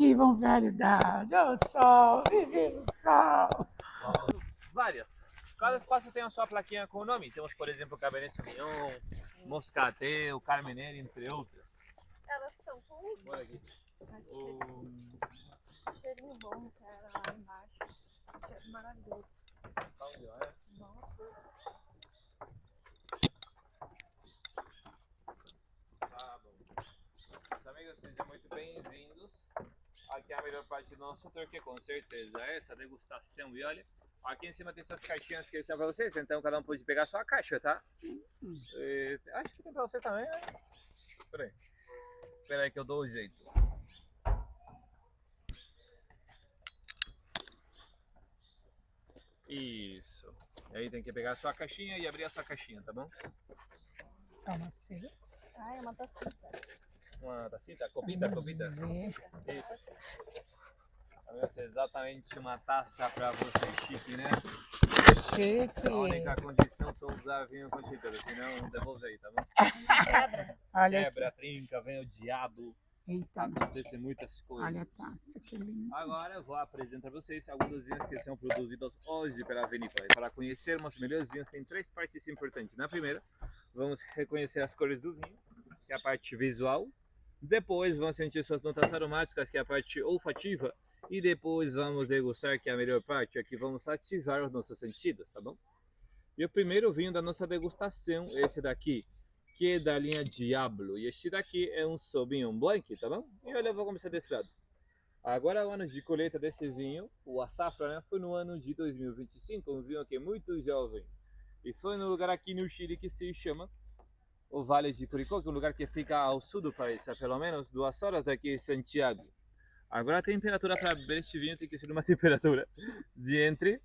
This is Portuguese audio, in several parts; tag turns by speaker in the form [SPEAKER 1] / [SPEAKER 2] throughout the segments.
[SPEAKER 1] que vão realidade. Ô sol, vive o sol.
[SPEAKER 2] Várias. Cada espaço tem a sua plaquinha com o nome. Temos, por exemplo, Cabernet Sauvignon, Moscatel, Carmenère, entre outras.
[SPEAKER 3] Elas estão com
[SPEAKER 2] Olha aqui.
[SPEAKER 3] cheirinho bom, cara, lá embaixo. Cheiro maravilhoso. Nossa.
[SPEAKER 2] Tá bom. Meus amigos, sejam muito bem-vindos. Aqui é a melhor parte do nosso tour, que com certeza é essa degustação. E olha, aqui em cima tem essas caixinhas que são para vocês, então cada um pode pegar a sua caixa, tá? Acho que tem para você também, né? Espera aí que eu dou o jeito. Isso. E aí tem que pegar a sua caixinha e abrir a sua caixinha, tá bom?
[SPEAKER 1] Toma ser.
[SPEAKER 3] Ah, é uma tacita.
[SPEAKER 2] Uma tacita? Copita?
[SPEAKER 1] Ver.
[SPEAKER 2] Isso. Essa é exatamente uma taça para você, chique, né?
[SPEAKER 1] Chique.
[SPEAKER 2] A única condição são usar vinho com xícara, senão devolve aí, tá bom?
[SPEAKER 1] Olha
[SPEAKER 2] Quebra, trinca, vem o diabo,
[SPEAKER 1] Eita,
[SPEAKER 2] acontecem muitas coisas.
[SPEAKER 1] olha a taça, que lindo.
[SPEAKER 2] Agora eu vou apresentar para vocês alguns dos vinhos que são produzidos hoje pela vinícola. E para conhecermos melhores vinhos, tem três partes importantes. Na primeira, vamos reconhecer as cores do vinho, que é a parte visual. Depois vamos sentir suas notas aromáticas, que é a parte olfativa. E depois vamos degustar, que é a melhor parte, aqui vamos ativar os nossos sentidos, tá bom? E o primeiro vinho da nossa degustação é esse daqui, que é da linha Diablo. E este daqui é um Sauvignon Blanc, tá bom? E olha, eu vou começar desse lado. Agora o ano de colheita desse vinho, o açafra, né, foi no ano de 2025, um vinho que é muito jovem. E foi no lugar aqui no Chile que se chama o Vale de Curicó, que é um lugar que fica ao sul do país, a pelo menos 2 horas daqui em Santiago. Agora a temperatura para beber este vinho tem que ser uma temperatura de entre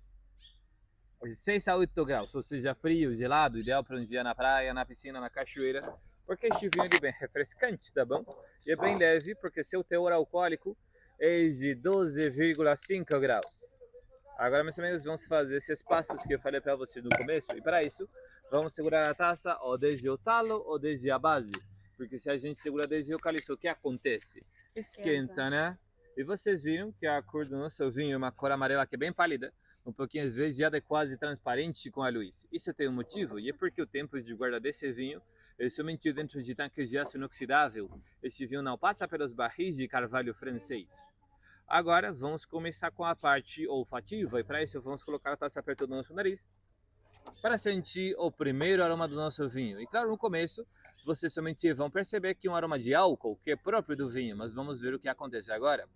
[SPEAKER 2] 6 a 8 graus, ou seja, frio, gelado, ideal para um dia na praia, na piscina, na cachoeira, porque este vinho é bem refrescante, tá bom? E é bem leve, porque seu teor alcoólico é de 12,5 graus. Agora, meus amigos, vamos fazer esses passos que eu falei para você no começo, e para isso, vamos segurar a taça ou desde o talo ou desde a base, porque se a gente segura desde o cálice, o que acontece? Esquenta, né? E vocês viram que a cor do nosso vinho é uma cor amarela que é bem pálida, um pouquinho esverdeada e quase transparente com a luz. Isso tem um motivo, e é porque o tempo de guarda desse vinho é somente dentro de tanques de aço inoxidável. Esse vinho não passa pelos barris de carvalho francês. Agora vamos começar com a parte olfativa, e para isso vamos colocar a taça perto do nosso nariz para sentir o primeiro aroma do nosso vinho. E claro, no começo vocês somente vão perceber que é um aroma de álcool, que é próprio do vinho, mas vamos ver o que acontece agora.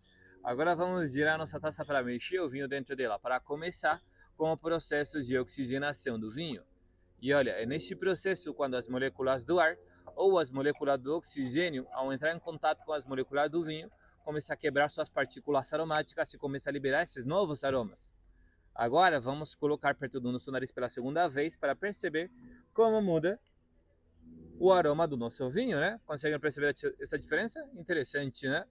[SPEAKER 2] Agora vamos girar nossa taça para mexer o vinho dentro dela, para começar com o processo de oxigenação do vinho. E olha, é neste processo quando as moléculas do ar ou as moléculas do oxigênio, ao entrar em contato com as moléculas do vinho, começam a quebrar suas partículas aromáticas e começam a liberar esses novos aromas. Agora vamos colocar perto do nosso nariz pela segunda vez para perceber como muda o aroma do nosso vinho, né? Conseguem perceber essa diferença? Interessante, né?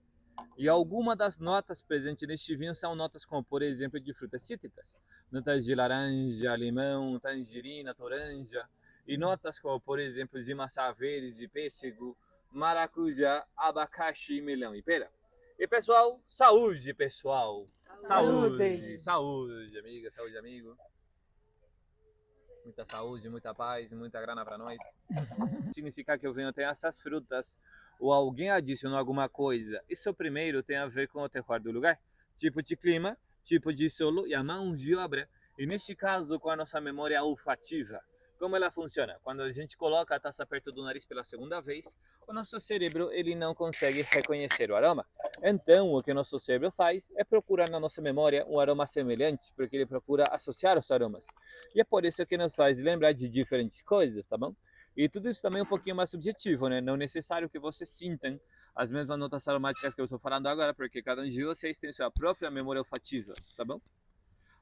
[SPEAKER 2] E algumas das notas presentes neste vinho são notas como, por exemplo, de frutas cítricas. Notas de laranja, limão, tangerina, toranja. E notas como, por exemplo, de maçã verde, pêssego, maracujá, abacaxi, melão e pera. E pessoal, saúde, pessoal! Saúde, saúde, amiga, saúde, amigo. Muita saúde, muita paz, muita grana para nós. Significa que o vinho tem essas frutas ou alguém adicionou alguma coisa. Isso primeiro tem a ver com o terroir do lugar, tipo de clima, tipo de solo e a mão de obra. E neste caso com a nossa memória olfativa. Como ela funciona? Quando a gente coloca a taça perto do nariz pela segunda vez, o nosso cérebro ele não consegue reconhecer o aroma. Então, o que o nosso cérebro faz é procurar na nossa memória um aroma semelhante, porque ele procura associar os aromas. E é por isso que nos faz lembrar de diferentes coisas, tá bom? E tudo isso também é um pouquinho mais subjetivo, né? Não é necessário que vocês sintam as mesmas notas aromáticas que eu estou falando agora, porque cada um de vocês tem sua própria memória olfativa, tá bom?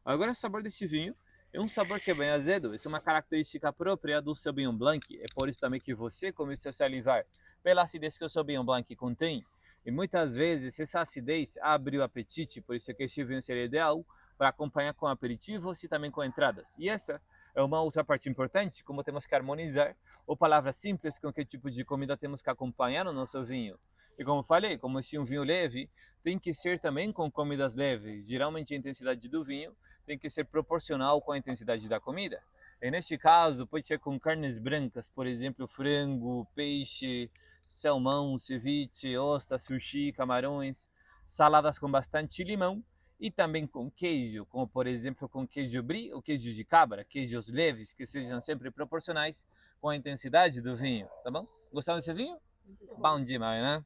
[SPEAKER 2] Agora, o sabor desse vinho é um sabor que é bem azedo, isso é uma característica própria do Sauvignon Blanc. É por isso também que você começa a salivar pela acidez que o Sauvignon Blanc contém. E muitas vezes essa acidez abre o apetite, por isso que esse vinho seria ideal para acompanhar com aperitivos e também com entradas. E essa é uma outra parte importante, como temos que harmonizar ou palavras simples com que tipo de comida temos que acompanhar no nosso vinho. E como falei, como esse é um vinho leve, tem que ser também com comidas leves. Geralmente a intensidade do vinho tem que ser proporcional com a intensidade da comida. E neste caso, pode ser com carnes brancas, por exemplo, frango, peixe, salmão, ceviche, ostra, sushi, camarões, saladas com bastante limão e também com queijo, como por exemplo com queijo brie ou queijo de cabra, queijos leves que sejam sempre proporcionais com a intensidade do vinho, tá bom? Gostaram desse vinho? Bom demais, né?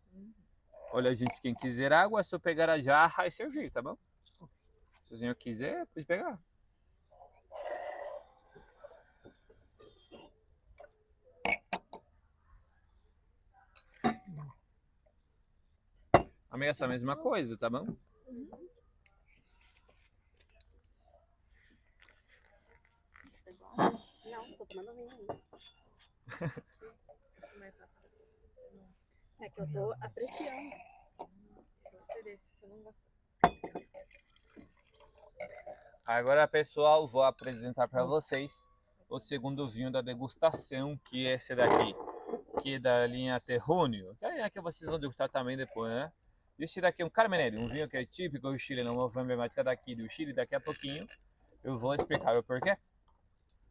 [SPEAKER 2] Olha, gente, quem quiser água é só pegar a jarra e servir, tá bom? Se o senhor quiser, pode pegar. Amiga, essa mesma coisa, tá bom?
[SPEAKER 3] Não, tô tomando vinho ainda. É que eu tô apreciando.
[SPEAKER 4] Gostei desse, você não gostou.
[SPEAKER 2] Agora, pessoal, vou apresentar para vocês o segundo vinho da degustação, que é esse daqui, que é da linha Terrônio, que é a linha que vocês vão degustar também depois, né? Este daqui é um Carmenere, um vinho que é típico do Chile, uma uva emblemática daqui do Chile. Daqui a pouquinho eu vou explicar o porquê.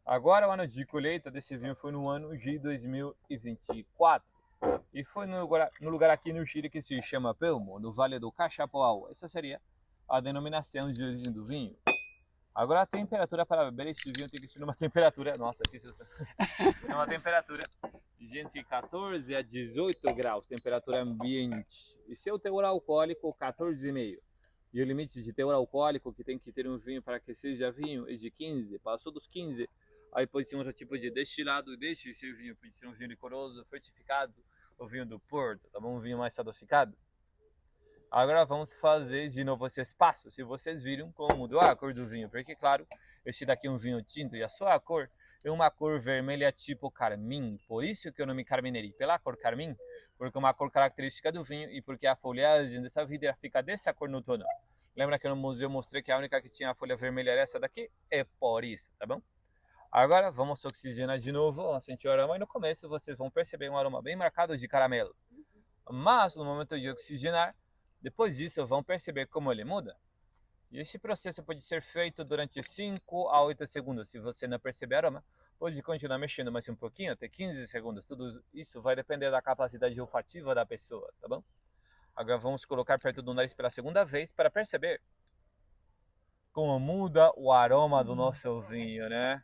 [SPEAKER 2] Agora, o ano de colheita desse vinho foi no ano de 2024. E foi no lugar aqui no Chile que se chama Pelmo, no Vale do Cachapoal. Essa seria a denominação de origem do vinho. Agora a temperatura para beber esse vinho tem que ser uma temperatura... Nossa, aqui é uma temperatura de entre 14 a 18 graus, temperatura ambiente. E seu teor alcoólico, 14,5. E o limite de teor alcoólico que tem que ter um vinho para que seja vinho é de 15. Passou dos 15, aí pode ser outro tipo de destilado. Deixe esse vinho, pode ser um vinho licoroso, fortificado, o vinho do Porto, tá bom? Um vinho mais adocicado. Agora vamos fazer de novo esses passos. Se vocês viram como mudou a cor do vinho, porque claro, este daqui é um vinho tinto e a sua cor é uma cor vermelha tipo carmim. Por isso que o nome Carmenere, pela cor carmim, porque é uma cor característica do vinho e porque a folhagem dessa videira fica dessa cor no outono. Lembra que no museu eu mostrei que a única que tinha a folha vermelha era essa daqui? É por isso, tá bom? Agora vamos oxigenar de novo, vamos sentir o aroma e no começo vocês vão perceber um aroma bem marcado de caramelo. Mas no momento de oxigenar, depois disso vão perceber como ele muda. E este processo pode ser feito durante 5 a 8 segundos. Se você não perceber aroma, pode continuar mexendo mais um pouquinho, até 15 segundos. Tudo isso vai depender da capacidade olfativa da pessoa, tá bom? Agora vamos colocar perto do nariz pela segunda vez para perceber como muda o aroma do nosso vinho, né?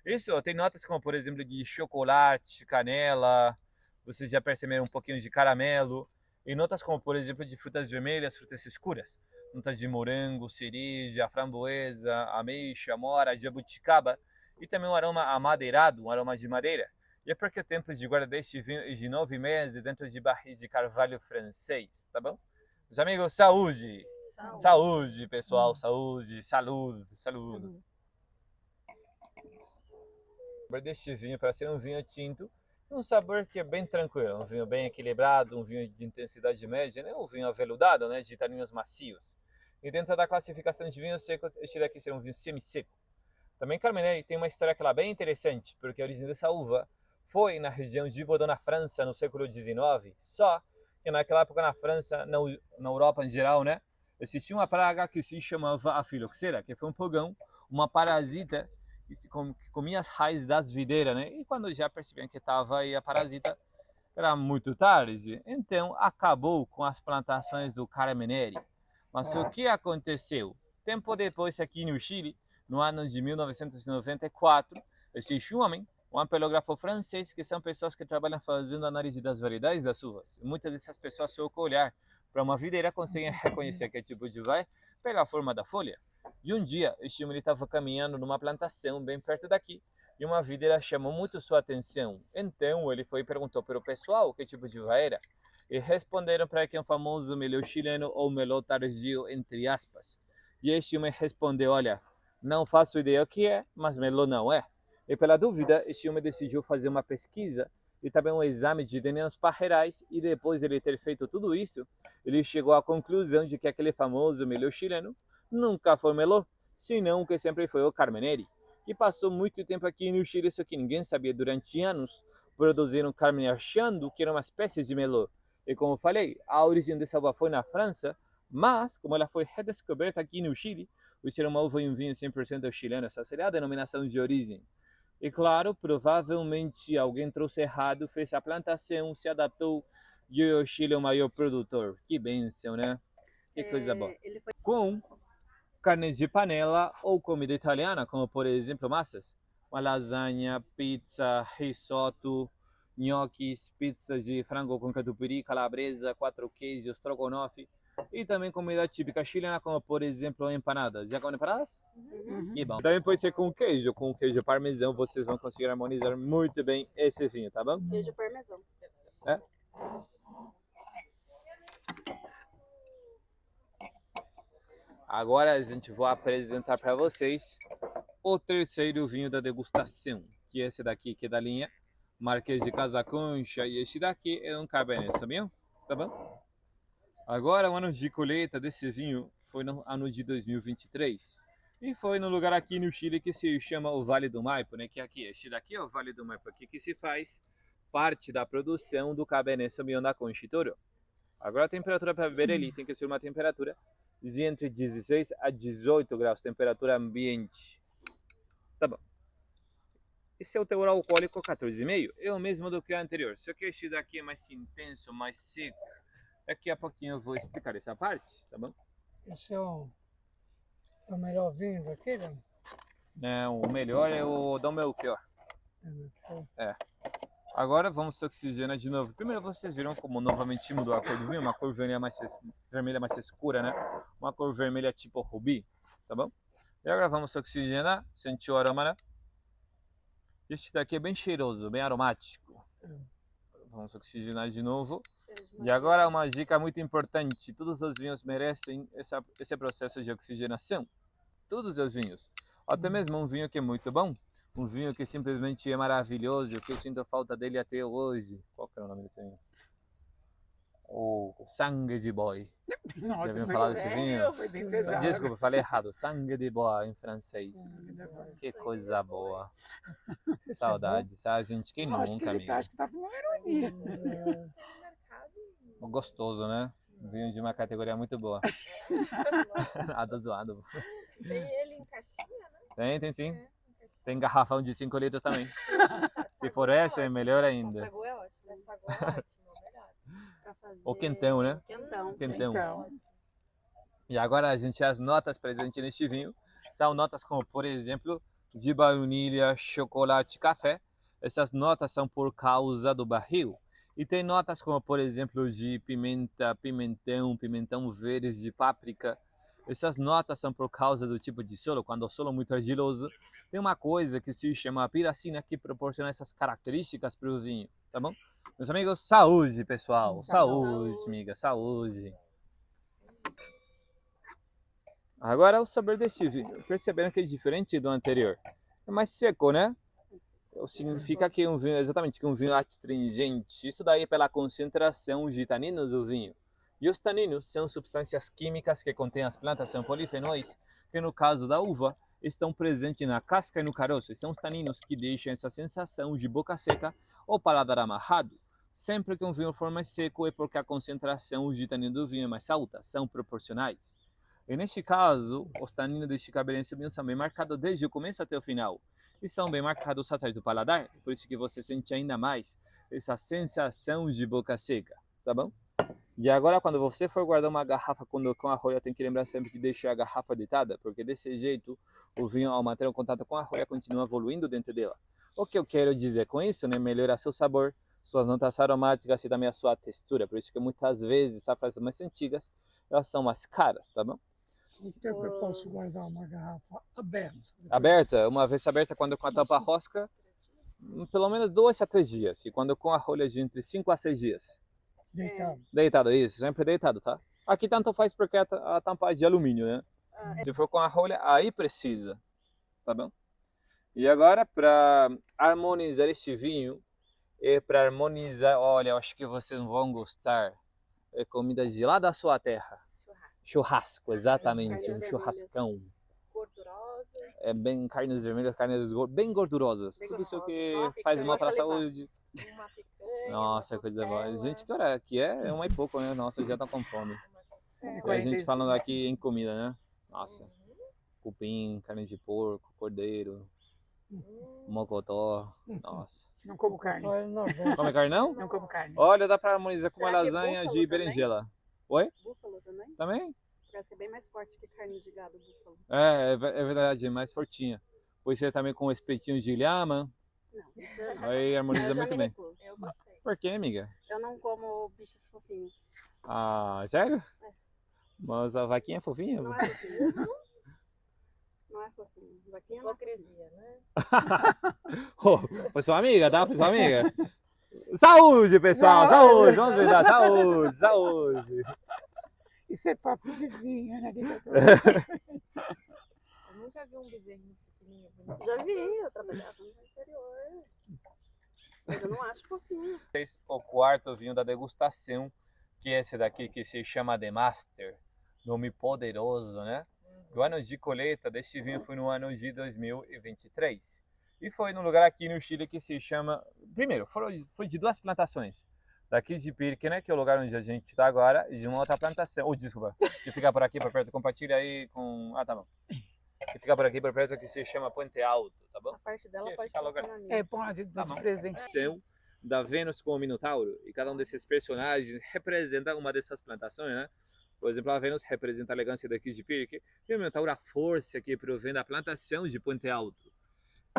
[SPEAKER 2] Isso, tem notas como, por exemplo, de chocolate, canela, vocês já perceberam um pouquinho de caramelo, e notas como, por exemplo, de frutas vermelhas, frutas escuras, notas de morango, cereja, framboesa, ameixa, mora, jabuticaba, e também um aroma amadeirado, um aroma de madeira. E é porque o tempo de guarda deste vinho é de 9 meses dentro de barris de carvalho francês, tá bom? Meus amigos, saúde!
[SPEAKER 3] Saúde.
[SPEAKER 2] Saúde, pessoal, saúde, saúde, saúde. Deste vinho, para ser um vinho tinto, um sabor que é bem tranquilo, um vinho bem equilibrado, um vinho de intensidade média, né? Um vinho aveludado, né? De taninos macios. E dentro da classificação de vinhos secos, este daqui será um vinho semi-seco. Também Carmenere tem uma história que é bem interessante, porque a origem dessa uva foi na região de Bordeaux, na França, no século XIX. Só que naquela época na França, na Europa em geral, né? Existia uma praga que se chamava a filoxera, que foi um pulgão, uma parasita que comia as raízes das videiras, né? E quando já percebiam que estava aí a parasita, era muito tarde. Então acabou com as plantações do Carmenere. Mas o que aconteceu? Tempo depois, aqui no Chile, no ano de 1994, existe um homem, um ampelógrafo francês, que são pessoas que trabalham fazendo análise das variedades das uvas. E muitas dessas pessoas, só com olhar para uma videira, conseguem reconhecer que tipo de uva é pela forma da folha. E um dia, este homem estava caminhando numa plantação bem perto daqui e uma videira chamou muito sua atenção. Então ele foi e perguntou para o pessoal que tipo de uva era e responderam para que é um famoso melhor chileno ou melhor tardio, entre aspas. E este homem respondeu, olha, não faço ideia o que é, mas melhor não é. E pela dúvida, este homem decidiu fazer uma pesquisa e também um exame de DNAs parreirais, e depois de ele ter feito tudo isso, ele chegou à conclusão de que aquele famoso melhor chileno nunca foi melhor, senão que sempre foi o Carmenere, que passou muito tempo aqui no Chile, só que ninguém sabia durante anos, produziram Carmenere achando que era uma espécie de melhor. E como falei, a origem dessa uva foi na França, mas como ela foi redescoberta aqui no Chile, por ser uma uva e um vinho 100% chileno, essa seria a denominação de origem. E claro, provavelmente alguém trouxe errado, fez a plantação, se adaptou e o Chile é o maior produtor. Que bênção, né? Que coisa boa.
[SPEAKER 3] Ele foi
[SPEAKER 2] Com carnes de panela ou comida italiana, como por exemplo massas, uma lasanha, pizza, risoto, nhoquis, pizzas de frango com catupiry, calabresa, 4 queijos, estrogonofe e também comida típica chilena, como por exemplo empanadas. Já comem empanadas? Que bom. Também pode ser com queijo parmesão, vocês vão conseguir harmonizar muito bem esse vinho, tá bom?
[SPEAKER 3] queijo parmesão.
[SPEAKER 2] É? Agora a gente vai apresentar para vocês o terceiro vinho da degustação, que é esse daqui, que é da linha Marquês de Casa Concha, e este daqui é um Cabernet Sauvignon, tá bom? Agora o ano de colheita desse vinho foi no ano de 2023 e foi no lugar aqui no Chile que se chama o Vale do Maipo, né? Que aqui, este daqui é o Vale do Maipo aqui que se faz parte da produção do Cabernet Sauvignon da Concha y Toro. Agora a temperatura para beber ele tem que ser uma temperatura de entre 16 a 18 graus, temperatura ambiente. Tá bom. Esse é o teor alcoólico 14,5, é o mesmo do que o anterior, só que este daqui é mais intenso, mais seco. Daqui a pouquinho eu vou explicar essa parte, tá bom?
[SPEAKER 1] Esse é o melhor vinho daqui, né?
[SPEAKER 2] Não, o melhor é o Dom Melchior. É. Agora vamos oxigenar de novo. Primeiro vocês viram como novamente mudou a cor do vinho, uma cor vermelha mais escura, né? Uma cor vermelha tipo rubi, tá bom? E agora vamos oxigenar, sentiu o aroma, né? Este daqui é bem cheiroso, bem aromático. Vamos oxigenar de novo. E agora uma dica muito importante, todos os vinhos merecem esse processo de oxigenação. Todos os vinhos. Até mesmo um vinho que é muito bom, um vinho que simplesmente é maravilhoso, que eu sinto falta dele até hoje. Qual que é o nome desse vinho? O Sangue de Boi.
[SPEAKER 1] Nossa,
[SPEAKER 2] Já viu
[SPEAKER 1] foi
[SPEAKER 2] falar desse vinho?
[SPEAKER 1] Foi bem pesado.
[SPEAKER 2] Desculpa, falei errado. Sangue de Boi em francês. Que coisa boa. Saudades. Ah, gente, quem
[SPEAKER 1] Acho que
[SPEAKER 2] nunca,
[SPEAKER 1] ele
[SPEAKER 2] amigo?
[SPEAKER 1] tá, acho que tá fumando ironia.
[SPEAKER 4] Mercado
[SPEAKER 2] Gostoso, né? Vinho de uma categoria muito boa. Ah, tô zoado.
[SPEAKER 4] tem ele em caixinha, né?
[SPEAKER 2] Tem sim.
[SPEAKER 4] É, em caixinha.
[SPEAKER 2] Tem garrafão de 5 litros também. Se for essa, é melhor ainda.
[SPEAKER 3] Sagu é ótimo.
[SPEAKER 4] Essa água é ótima, verdade.
[SPEAKER 3] Pra fazer
[SPEAKER 2] O quentão, né?
[SPEAKER 3] quentão.
[SPEAKER 2] Quentão.
[SPEAKER 1] Então,
[SPEAKER 2] E agora a gente, as notas presentes neste vinho são notas como, por exemplo, de baunilha, chocolate, café. Essas notas são por causa do barril. E tem notas como, por exemplo, de pimenta, pimentão verde, páprica. Essas notas são por causa do tipo de solo. Quando o solo é muito argiloso, tem uma coisa que se chama piracina que proporciona essas características para o vinho, tá bom? Meus amigos, saúde, pessoal. Saúde, amiga, saúde. Agora o sabor deste vinho. Percebendo que é diferente do anterior. É mais seco, né? Significa que um vinho, exatamente, que um vinho astringente. Isso daí é pela concentração de tanino do vinho. E os taninos são substâncias químicas que contêm as plantas, são polifenóis, que no caso da uva estão presentes na casca e no caroço. E são os taninos que deixam essa sensação de boca seca ou paladar amarrado. Sempre que um vinho for mais seco é porque a concentração de tanino do vinho é mais alta, são proporcionais. E neste caso, os taninos deste Cabernet Sauvignon são bem marcados desde o começo até o final. E são bem marcados atrás do paladar, por isso que você sente ainda mais essa sensação de boca seca, tá bom? E agora, quando você for guardar uma garrafa com a rolha, tem que lembrar sempre de deixar a garrafa deitada, porque desse jeito o vinho, ao manter o contato com a rolha, continua evoluindo dentro dela. O que eu quero dizer com isso, né? Melhorar seu sabor, suas notas aromáticas e também a sua textura. Por isso que muitas vezes safras mais antigas, elas são mais caras, tá bom?
[SPEAKER 1] quanto tempo eu posso guardar uma garrafa aberta?
[SPEAKER 2] Aberta, uma vez aberta, quando com a tampa rosca, pelo menos 2 a 3 dias. E quando com a rolha de entre 5 a 6 dias.
[SPEAKER 1] Deitado.
[SPEAKER 2] Deitado, isso, sempre deitado, tá? Aqui tanto faz porque a tampa é de alumínio, né? Se for com a rolha, aí precisa, tá bom? E agora, para harmonizar este vinho, para harmonizar, olha, eu acho que vocês vão gostar, é comida de lá da sua terra. Churrasco, exatamente, um churrascão.
[SPEAKER 4] Cor do gordurosas.
[SPEAKER 2] É bem carnes vermelhas, bem gordurosas.
[SPEAKER 5] Bem
[SPEAKER 2] Tudo isso
[SPEAKER 5] gostosas,
[SPEAKER 2] que
[SPEAKER 5] só
[SPEAKER 2] faz mal para a
[SPEAKER 5] gosta de levar.
[SPEAKER 2] saúde.
[SPEAKER 4] Uma picanha,
[SPEAKER 2] Nossa,
[SPEAKER 4] uma
[SPEAKER 2] coisa boa.
[SPEAKER 4] costela,
[SPEAKER 2] Gente, que hora que é? É uma e pouco, né? Nossa, já tá com fome.
[SPEAKER 4] uma
[SPEAKER 2] E a gente
[SPEAKER 1] 45.
[SPEAKER 2] falando aqui em comida, né? Nossa. Cupim, carne de porco, cordeiro, mocotó. Nossa.
[SPEAKER 1] Não como carne.
[SPEAKER 2] Come carne não?
[SPEAKER 1] Não como carne.
[SPEAKER 2] Olha, dá pra harmonizar com uma
[SPEAKER 5] Será que é
[SPEAKER 2] lasanha
[SPEAKER 5] búfalo
[SPEAKER 2] de
[SPEAKER 5] também?
[SPEAKER 2] berinjela. Oi?
[SPEAKER 5] Búfalo também?
[SPEAKER 2] Também?
[SPEAKER 5] Parece que é bem mais forte que carne de gado búfalo.
[SPEAKER 2] É verdade, é mais fortinha. Pois você também com espetinho de lhama,
[SPEAKER 5] Não, isso eu
[SPEAKER 2] aí harmoniza
[SPEAKER 5] já
[SPEAKER 2] muito
[SPEAKER 5] me
[SPEAKER 2] bem.
[SPEAKER 5] recuso.
[SPEAKER 4] Eu gostei.
[SPEAKER 2] Por quê, amiga?
[SPEAKER 5] Eu não como bichos fofinhos.
[SPEAKER 2] Ah, sério?
[SPEAKER 5] É.
[SPEAKER 2] Mas a vaquinha é fofinha?
[SPEAKER 5] Não é fofinho. Não é fofinho. Vaquinha não é fofinho.
[SPEAKER 4] Hipocrisia, né?
[SPEAKER 2] Oh, foi sua amiga, tá? Foi sua amiga. Saúde, pessoal! Saúde! Vamos brindar! Saúde! Saúde!
[SPEAKER 1] Isso é papo de vinho, né?
[SPEAKER 4] Você nunca viu um bezerrinho pequenininho bonito?
[SPEAKER 5] Já vi, eu trabalhava no interior. Mas eu não acho fofinho.
[SPEAKER 2] O quarto vinho da degustação, que é esse daqui que se chama The Master, nome poderoso, né? O ano de colheita deste vinho foi no ano de 2023. E foi num lugar aqui no Chile que se chama... Primeiro, foi de duas plantações. Daqui de Pirque, né, que é o lugar onde a gente está agora, e de uma outra plantação. Oh, desculpa, que fica por aqui por perto. Compartilha aí com... Ah, tá bom. Que fica por aqui por perto, que se chama Puente Alto, tá bom?
[SPEAKER 5] A parte dela
[SPEAKER 2] Que
[SPEAKER 5] pode
[SPEAKER 2] fica
[SPEAKER 5] colocar
[SPEAKER 2] logo-
[SPEAKER 5] na minha.
[SPEAKER 1] É, põe de
[SPEAKER 2] Tá bom.
[SPEAKER 1] presente.
[SPEAKER 2] Da Vênus com o Minotauro, e cada um desses personagens representa uma dessas plantações, né? Por exemplo, a Vênus representa a elegância daqui de Pirque, e o Minotauro a força que provém da plantação de Puente Alto.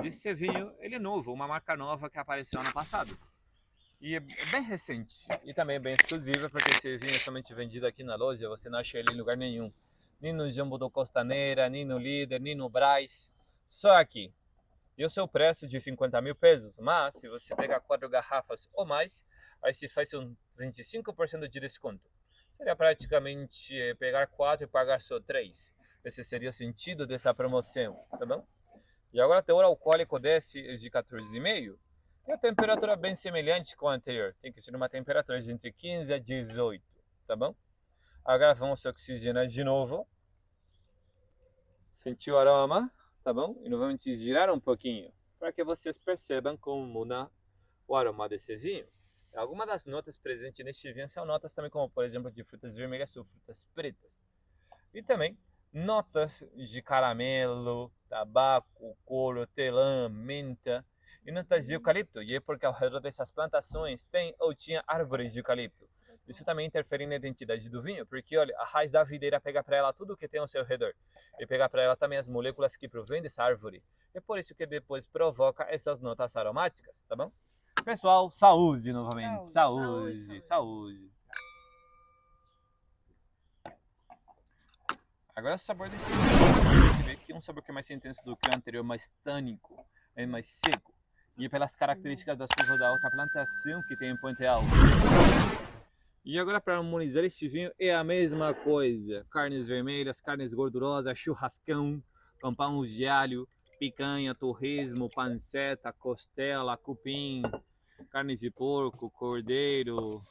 [SPEAKER 2] Esse vinho, ele é novo, uma marca nova que apareceu ano passado. E é bem recente, e também bem exclusiva, porque esse vinho é somente vendido aqui na loja, você não acha ele em lugar nenhum. Nem no Jumbo do Costaneira, nem no Líder, nem no Brás, só aqui. E o seu preço de 50 mil pesos, mas se você pegar 4 garrafas ou mais, aí se faz um 25% de desconto. Seria praticamente pegar 4 e pagar só 3. Esse seria o sentido dessa promoção, tá bom? E agora o teor alcoólico desse é de 14,5 e a temperatura bem semelhante com a anterior. Tem que ser uma temperatura de entre 15 a 18, tá bom? Agora vamos oxigenar de novo. Sentiu o aroma? Tá bom? E novamente girar um pouquinho, para que vocês percebam como muda o aroma desse vinho. Algumas das notas presentes neste vinho são notas também como, por exemplo, de frutas vermelhas ou frutas pretas. E também notas de caramelo, tabaco, couro, hortelã, menta e notas de eucalipto. E é porque ao redor dessas plantações tem ou tinha árvores de eucalipto. Isso também interfere na identidade do vinho, porque olha, a raiz da videira pega para ela tudo que tem ao seu redor. E pega para ela também as moléculas que provêm dessa árvore. É por isso que depois provoca essas notas aromáticas, tá bom? Pessoal, saúde novamente. Saúde, saúde. Agora o sabor desse vinho, você vê que é um sabor que é mais intenso do que o anterior, mais tânico, é mais seco. E pelas características das uvas da outra plantação que tem em Puente Alto. E agora para harmonizar esse vinho é a mesma coisa. Carnes vermelhas, carnes gordurosas, churrascão, com pão de alho, picanha, torresmo, panceta, costela, cupim, carne de porco, cordeiro,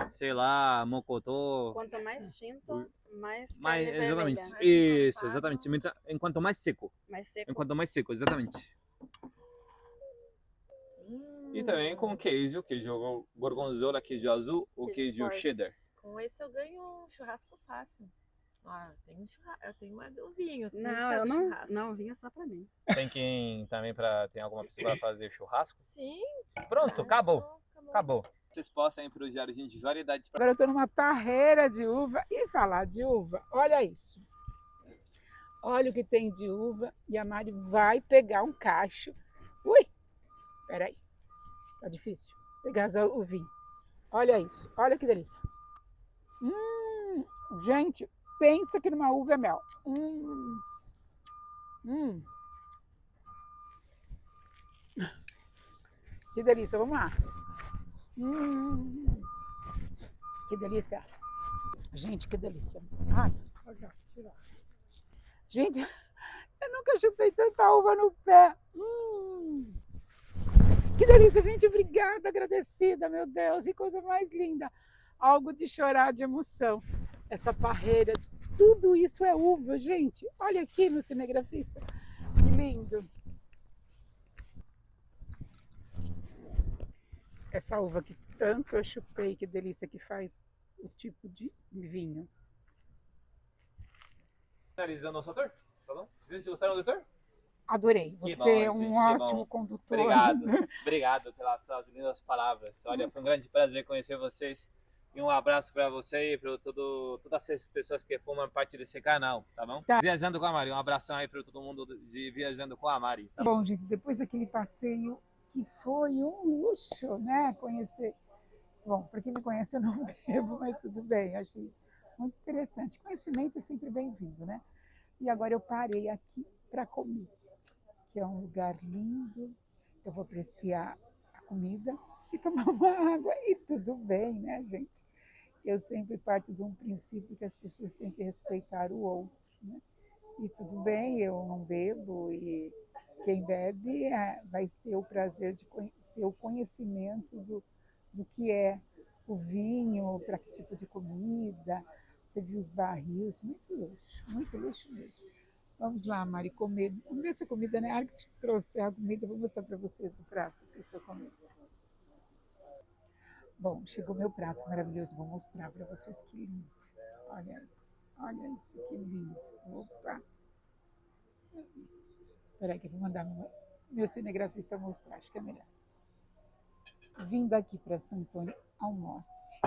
[SPEAKER 2] sei lá, mocotó.
[SPEAKER 5] Quanto mais tinto, mais
[SPEAKER 2] Mais,
[SPEAKER 5] carne
[SPEAKER 2] exatamente.
[SPEAKER 5] vermelha.
[SPEAKER 2] Isso, exatamente. Enquanto mais seco.
[SPEAKER 5] Mais seco.
[SPEAKER 2] Enquanto mais seco, exatamente. E também com queijo gorgonzola, queijo azul ou
[SPEAKER 5] Queijos
[SPEAKER 2] queijo
[SPEAKER 5] fortes.
[SPEAKER 2] cheddar.
[SPEAKER 4] Com esse eu ganho um churrasco fácil. Ah, eu tenho uma do vinho.
[SPEAKER 5] Não, eu não vinha só pra mim.
[SPEAKER 2] Tem quem também tem alguma pessoa para fazer churrasco?
[SPEAKER 4] Sim.
[SPEAKER 2] Pronto, acabou. Acabou. Vocês possam ir para os jardins de variedades.
[SPEAKER 1] Agora eu estou numa parreira de uva. E falar de uva, olha isso. Olha o que tem de uva. E a Mari vai pegar um cacho. Ui, peraí. Tá difícil. Pegar as uvinhas. Olha isso. Olha que delícia. Gente, pensa que numa uva é mel. Que delícia. Vamos lá. Que delícia. Gente, que delícia. Ai, olha, tirar. Gente, eu nunca chupei tanta uva no pé. Que delícia, gente. Obrigada, agradecida, meu Deus. Que coisa mais linda. Algo de chorar de emoção. essa parreira, tudo isso é uva, gente. Olha aqui no cinegrafista, que lindo. Essa uva que tanto eu chupei, que delícia que faz o tipo de vinho.
[SPEAKER 2] Finalizando nosso autor, tá bom? Gente, gostaram do doutor?
[SPEAKER 1] Adorei,
[SPEAKER 2] Que
[SPEAKER 1] você é
[SPEAKER 2] bom,
[SPEAKER 1] um
[SPEAKER 2] gente, que
[SPEAKER 1] ótimo
[SPEAKER 2] bom.
[SPEAKER 1] condutor.
[SPEAKER 2] Obrigado, obrigado pelas suas lindas palavras. Olha, foi um grande prazer conhecer vocês. E um abraço para você e para todas as pessoas que formam parte desse canal, tá bom?
[SPEAKER 1] Tá.
[SPEAKER 2] Viajando com a Mari, um abração aí para todo mundo de Viajando com a Mari. Tá bom?
[SPEAKER 1] Bom, gente, depois daquele passeio que foi um luxo, né? Conhecer. Bom, para quem me conhece, eu não bebo, mas tudo bem, achei muito interessante. Conhecimento é sempre bem-vindo, né? E agora eu parei aqui para comer, que é um lugar lindo. Eu vou apreciar a comida e tomar uma água, e tudo bem, né, gente? Eu sempre parto de um princípio que as pessoas têm que respeitar o outro, né? E tudo bem, eu não bebo, e quem bebe vai ter o prazer de ter o conhecimento do que é o vinho, para que tipo de comida. Você viu os barris, muito luxo mesmo. Vamos lá, Mari, comer. Vamos ver essa comida, né? A hora que te trouxer a comida, eu vou mostrar para vocês o prato que eu estou comendo. Bom, chegou meu prato maravilhoso, vou mostrar para vocês, que lindo. Olha isso, que lindo. Opa! Espera aí que eu vou mandar meu cinegrafista mostrar, acho que é melhor. Vindo aqui para Santoni Almoce,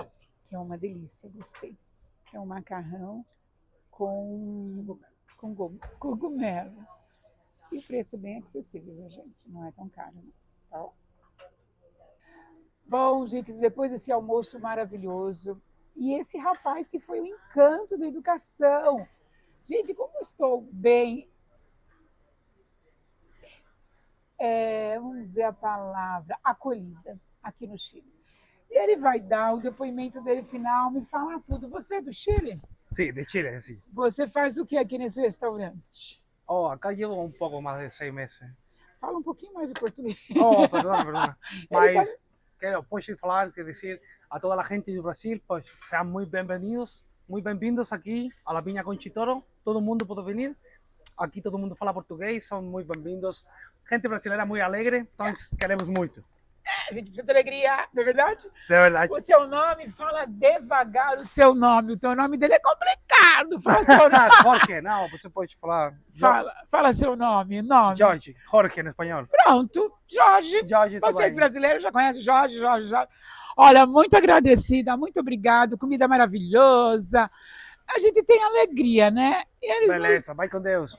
[SPEAKER 1] que é uma delícia, gostei. É um macarrão com cogumelo. E o preço bem acessível, gente, não é tão caro, não. Tá? Bom, gente, depois desse almoço maravilhoso, e esse rapaz que foi o encanto da educação. Gente, como eu estou bem... vamos ver a palavra, acolhida aqui no Chile. E ele vai dar o depoimento dele final, me falar tudo. Você é do Chile?
[SPEAKER 6] Sí, de Chile, sí.
[SPEAKER 1] Você faz o que aqui nesse restaurante?
[SPEAKER 6] Oh, acá llevo un poco más de 6 meses.
[SPEAKER 1] Fala um pouquinho mais de português.
[SPEAKER 6] Oh, perdona.
[SPEAKER 1] Ele tá...
[SPEAKER 6] Mas quero falar, quero decir a toda la gente do Brasil, pues sean muy bem-vindos aqui a la Viña Conchitoro. Todo mundo pode venir. Aqui todo mundo fala português, são muito bem-vindos. Gente brasileira muito alegre, então queremos muito.
[SPEAKER 1] A gente precisa de alegria, não é verdade?
[SPEAKER 6] É verdade.
[SPEAKER 1] O seu nome, fala devagar o seu nome. O teu nome dele é complicado. Fala seu nome.
[SPEAKER 6] Jorge, não, você pode falar.
[SPEAKER 1] Fala seu nome.
[SPEAKER 6] Jorge em espanhol.
[SPEAKER 1] Pronto, Jorge.
[SPEAKER 6] Jorge
[SPEAKER 1] Vocês brasileiros já conhecem Jorge. Olha, muito agradecida, muito obrigado. Comida maravilhosa. A gente tem alegria, né? E eles
[SPEAKER 6] Beleza, vai com Deus.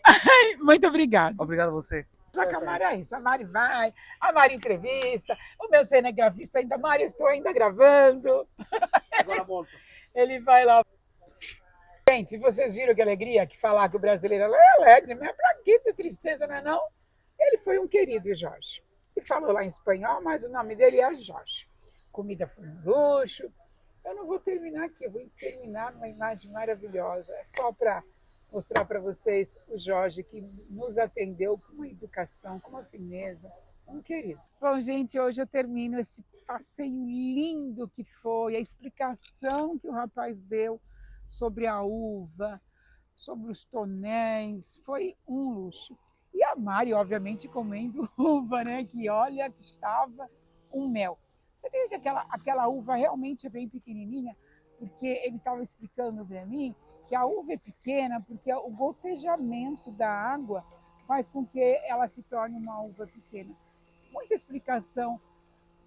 [SPEAKER 1] Muito obrigado.
[SPEAKER 6] Obrigado a você.
[SPEAKER 1] Já que a Mari é isso, a Mari vai, a Mari entrevista, o meu cinegrafista ainda, Mari, eu estou ainda gravando.
[SPEAKER 6] Agora volto.
[SPEAKER 1] Ele vai lá. Gente, vocês viram que alegria que falar que o brasileiro é alegre, mas pra que ter tristeza, não é não? Ele foi um querido, Jorge. E falou lá em espanhol, mas o nome dele é Jorge. Comida foi um luxo. Eu não vou terminar aqui, eu vou terminar numa imagem maravilhosa. É só para mostrar para vocês o Jorge, que nos atendeu com uma educação, com uma fineza, um querido. Bom, gente, hoje eu termino esse passeio lindo que foi, a explicação que o rapaz deu sobre a uva, sobre os tonéis, foi um luxo. E a Mari, obviamente, comendo uva, né? Que olha, que estava um mel. Você vê que aquela uva realmente é bem pequenininha, porque ele estava explicando para mim que a uva é pequena porque o gotejamento da água faz com que ela se torne uma uva pequena. Muita explicação.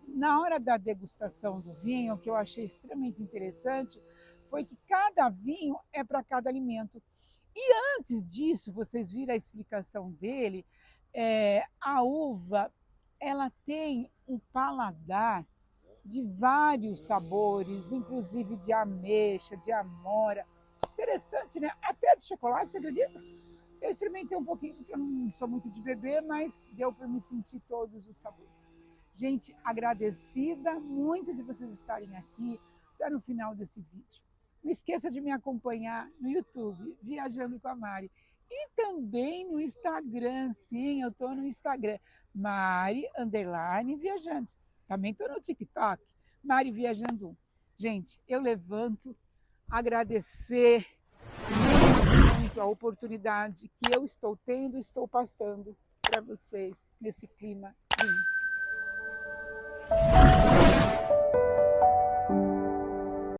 [SPEAKER 1] Na hora da degustação do vinho, o que eu achei extremamente interessante foi que cada vinho é para cada alimento. E antes disso, vocês viram a explicação dele, a uva ela tem um paladar de vários sabores, inclusive de ameixa, de amora. Interessante, né? Até de chocolate, você acredita? Eu experimentei um pouquinho, porque eu não sou muito de beber, mas deu para me sentir todos os sabores. Gente, agradecida muito de vocês estarem aqui até no final desse vídeo. Não esqueça de me acompanhar no YouTube, Viajando com a Mari. E também no Instagram, sim, eu estou no Instagram, Mari_Viajante. Também estou no TikTok, Mari Viajando. Gente, eu levanto agradecer muito a oportunidade que eu estou tendo, estou passando para vocês nesse clima